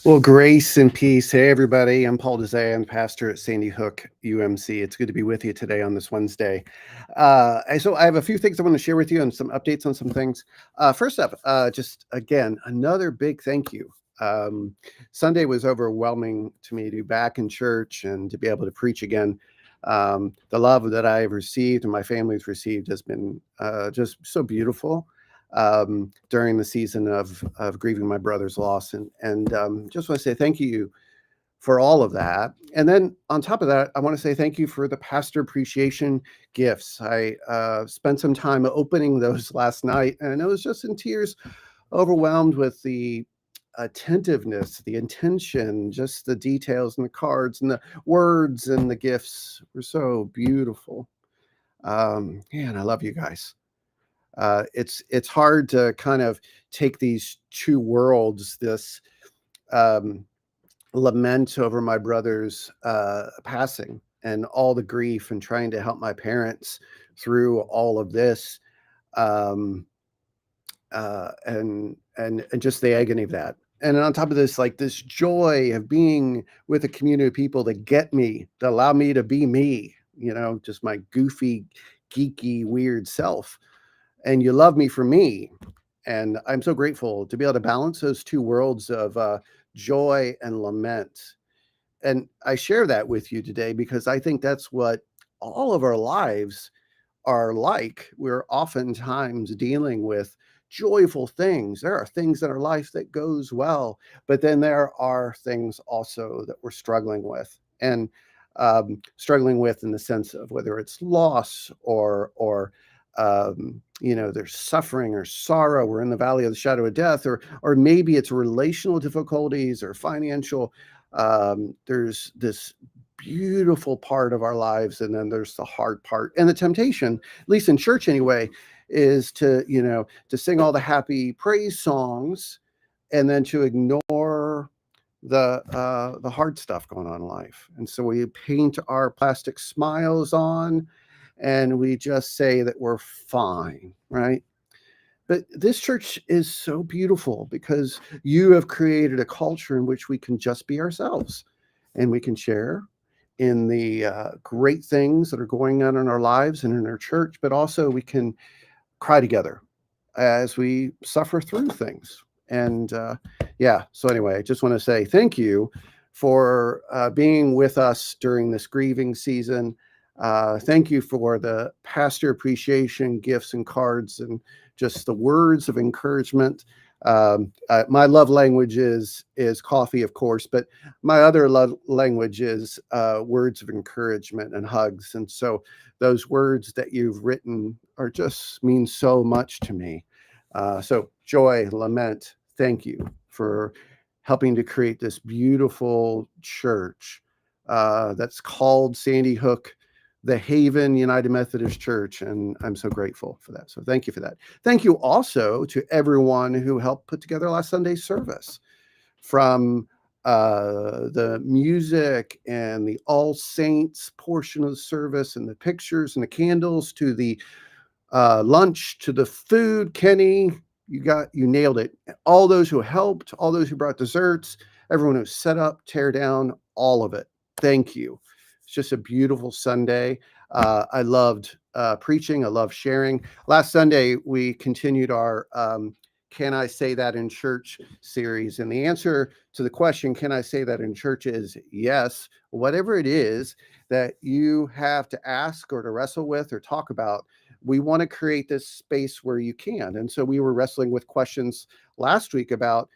Well, grace and peace. Hey, everybody. I'm Paul Desai, pastor at Sandy Hook UMC. It's good to be with you today on this Wednesday. So I have a few things I want to share with you and some updates on some things. First up, just again, another big thank you. Um, Sunday was overwhelming to me to be back in church and to be able to preach again. The love that I have received and my family's received has been just so beautiful during the season of grieving my brother's loss. And just want to say thank you for all of that. And then on top of that, I want to say thank you for the pastor appreciation gifts. I spent some time opening those last night, and I was just in tears, overwhelmed with the attentiveness, the intention, just the details and the cards and the words and the gifts were so beautiful. Man, I love you guys. It's hard to kind of take these two worlds, this um, lament over my brother's passing and all the grief, and trying to help my parents through all of this, um, and just the agony of that. And on top of this, like this joy of being with a community of people that get me, that allow me to be me, just my goofy, geeky, weird self, and you love me for me. And I'm so grateful to be able to balance those two worlds of joy and lament. And I share that with you today because I think that's what all of our lives are like. We're oftentimes dealing with joyful things. There are things in our life that goes well, but then there are things also that we're struggling with. And struggling with in the sense of whether it's loss or there's suffering or sorrow. We're in the valley of the shadow of death, or maybe it's relational difficulties or financial. There's this beautiful part of our lives, and then there's the hard part. And the temptation, at least in church anyway, is to sing all the happy praise songs and then to ignore the hard stuff going on in life. And so we paint our plastic smiles on and we just say that we're fine, right? But this church is so beautiful because you have created a culture in which we can just be ourselves, and we can share in the great things that are going on in our lives and in our church, but also we can cry together as we suffer through things. And so anyway, I just want to say thank you for being with us during this grieving season. Thank you for the pastor appreciation gifts and cards and just the words of encouragement. My love language is coffee, of course, but my other love language is words of encouragement and hugs. And so those words that you've written are just mean so much to me. So joy, lament, thank you for helping to create this beautiful church that's called Sandy Hook, the Haven United Methodist Church, and I'm so grateful for that. So thank you for that. Thank you also to everyone who helped put together last Sunday's service, from the music and the All Saints portion of the service and the pictures and the candles, to the lunch, to the food. Kenny, you nailed it. All those who helped, all those who brought desserts, everyone who set up, tear down, all of it. Thank you. It's just a beautiful Sunday. I loved preaching. I love sharing. Last Sunday, we continued our Can I Say That in Church series. And the answer to the question, can I say that in church, is yes. Whatever it is that you have to ask or to wrestle with or talk about, we want to create this space where you can. And so we were wrestling with questions last week about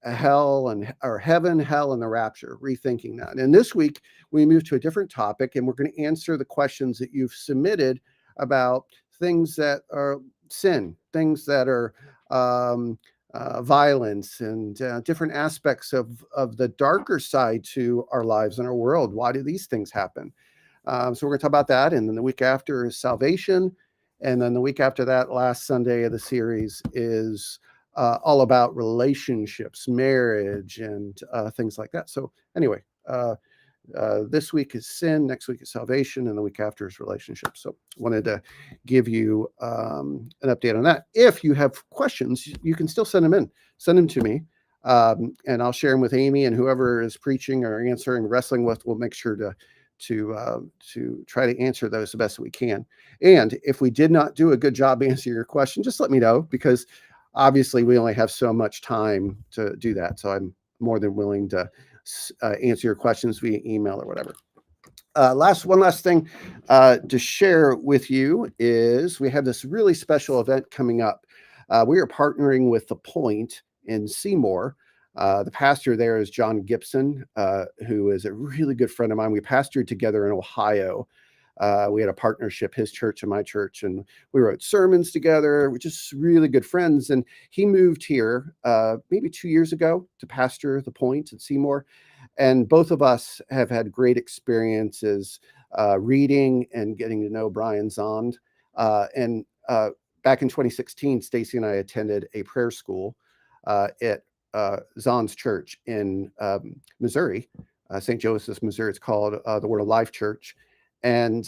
hell or heaven, hell, and the rapture, rethinking that. And this week we moved to a different topic, and we're going to answer the questions that you've submitted about things that are sin, things that are violence, and different aspects of the darker side to our lives and our world. Why do these things happen? So we're going to talk about that. And then the week after is salvation. And then the week after that, last Sunday of the series, is all about relationships, marriage, and things like that. So anyway, this week is sin, next week is salvation, and the week after is relationships. So wanted to give you an update on that. If you have questions, you can still send them in. Send them to me. And I'll share them with Amy, and whoever is preaching or answering, wrestling with, we'll make sure to try to answer those the best that we can. And if we did not do a good job answering your question, just let me know, because obviously we only have so much time to do that. So I'm more than willing to answer your questions via email or whatever. One last thing to share with you is we have this really special event coming up. We are partnering with The Point in Seymour. The pastor there is John Gibson, who is a really good friend of mine. We pastored together in Ohio. We had a partnership, his church and my church, and we wrote sermons together. We're just really good friends. And he moved here maybe 2 years ago to pastor The Point at Seymour. And both of us have had great experiences reading and getting to know Brian Zond. And back in 2016, Stacy and I attended a prayer school at Zond's church in Missouri, St. Joseph's, Missouri. It's called the Word of Life Church. And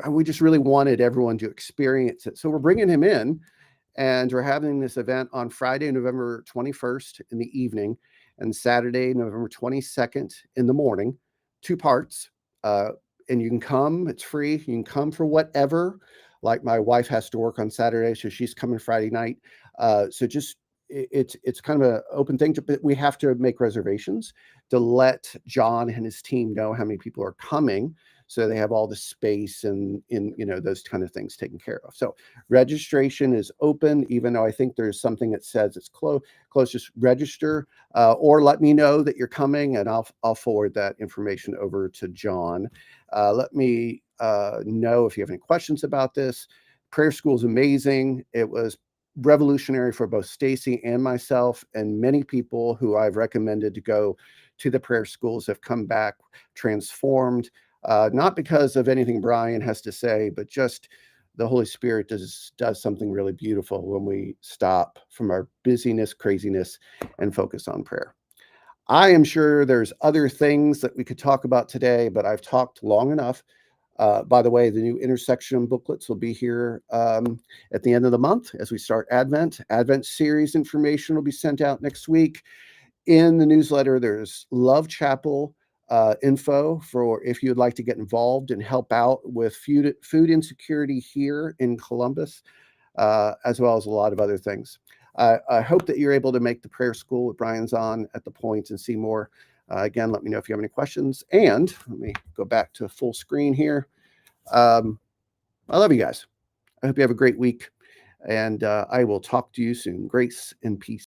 we just really wanted everyone to experience it. So we're bringing him in, and we're having this event on Friday, November 21st in the evening, and Saturday, November 22nd in the morning, 2 parts. And you can come, it's free. You can come for whatever. Like my wife has to work on Saturday, so she's coming Friday night. So just it's kind of an open thing, but we have to make reservations to let John and his team know how many people are coming, so they have all the space and those kind of things taken care of. So registration is open, even though I think there's something that says it's close. Just register or let me know that you're coming, and I'll forward that information over to John. Let me know if you have any questions about this. Prayer school is amazing. It was revolutionary for both Stacy and myself, and many people who I've recommended to go to the prayer schools have come back transformed, not because of anything Brian has to say, but just the Holy Spirit does something really beautiful when we stop from our busyness, craziness, and focus on prayer. I am sure there's other things that we could talk about today, but I've talked long enough. By the way, the new intersection booklets will be here at the end of the month as we start Advent. Advent series information will be sent out next week. In the newsletter, there's Love Chapel info for if you'd like to get involved and help out with food insecurity here in Columbus, as well as a lot of other things. I hope that you're able to make the prayer school with Brian Zahn at the Point and see more. Again, let me know if you have any questions. And let me go back to full screen here. I love you guys. I hope you have a great week. And I will talk to you soon. Grace and peace.